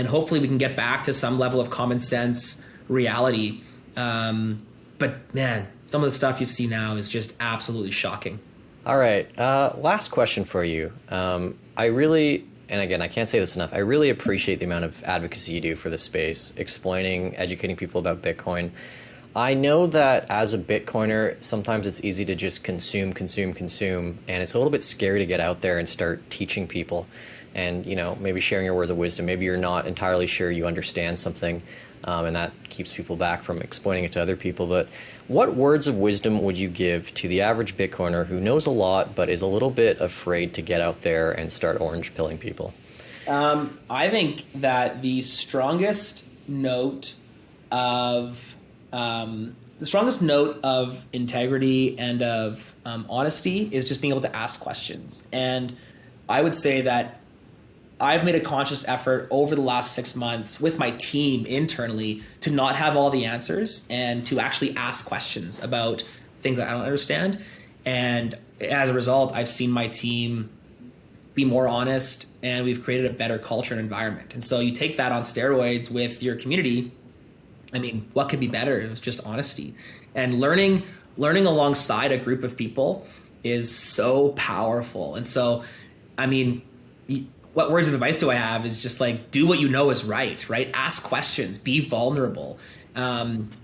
hopefully we can get back to some level of common sense reality. But man, some of the stuff you see now is just absolutely shocking. All right, last question for you. I really, and again, I can't say this enough, I really appreciate the amount of advocacy you do for the space, explaining, educating people about Bitcoin. I know that as a Bitcoiner, sometimes it's easy to just consume, and it's a little bit scary to get out there and start teaching people and, maybe sharing your words of wisdom. Maybe you're not entirely sure you understand something, and that keeps people back from explaining it to other people. But what words of wisdom would you give to the average Bitcoiner who knows a lot but is a little bit afraid to get out there and start orange pilling people? I think that the strongest note of integrity and of honesty is just being able to ask questions. And I would say that I've made a conscious effort over the last 6 months with my team internally to not have all the answers and to actually ask questions about things that I don't understand. And as a result, I've seen my team be more honest, and we've created a better culture and environment. And so you take that on steroids with your community. I mean, what could be better? It was just honesty. And learning alongside a group of people is so powerful. And so, I mean, what words of advice do I have is just like, do what you know is right? Ask questions, be vulnerable.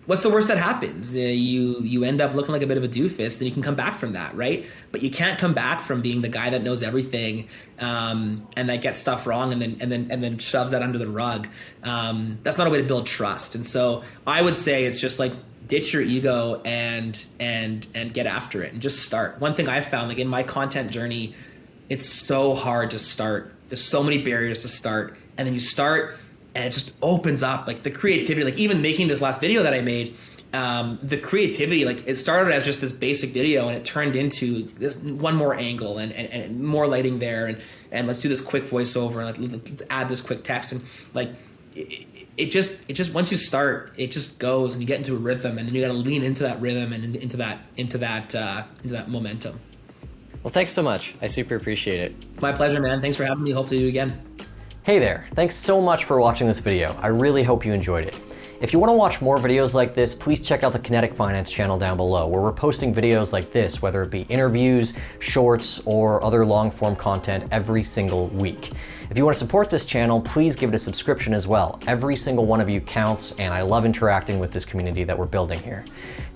What's the worst that happens? You end up looking like a bit of a doofus, then you can come back from that, right? But you can't come back from being the guy that knows everything, and that gets stuff wrong and then shoves that under the rug. That's not a way to build trust. And so I would say it's just like, ditch your ego and get after it and just start. One thing I've found, like in my content journey, it's so hard to start. There's so many barriers to start, and then you start and it just opens up, like the creativity, like even making this last video that I made, the creativity, like it started as just this basic video and it turned into this one more angle and more lighting there. And let's do this quick voiceover and let's add this quick text. And like, it just, once you start, it just goes and you get into a rhythm, and then you got to lean into that rhythm and into that momentum. Well, thanks so much. I super appreciate it. My pleasure, man. Thanks for having me. Hope to do it again. Hey there. Thanks so much for watching this video. I really hope you enjoyed it. If you want to watch more videos like this, please check out the Kinetic Finance channel down below, where we're posting videos like this, whether it be interviews, shorts, or other long-form content every single week. If you want to support this channel, please give it a subscription as well. Every single one of you counts, and I love interacting with this community that we're building here.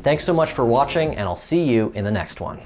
Thanks so much for watching, and I'll see you in the next one.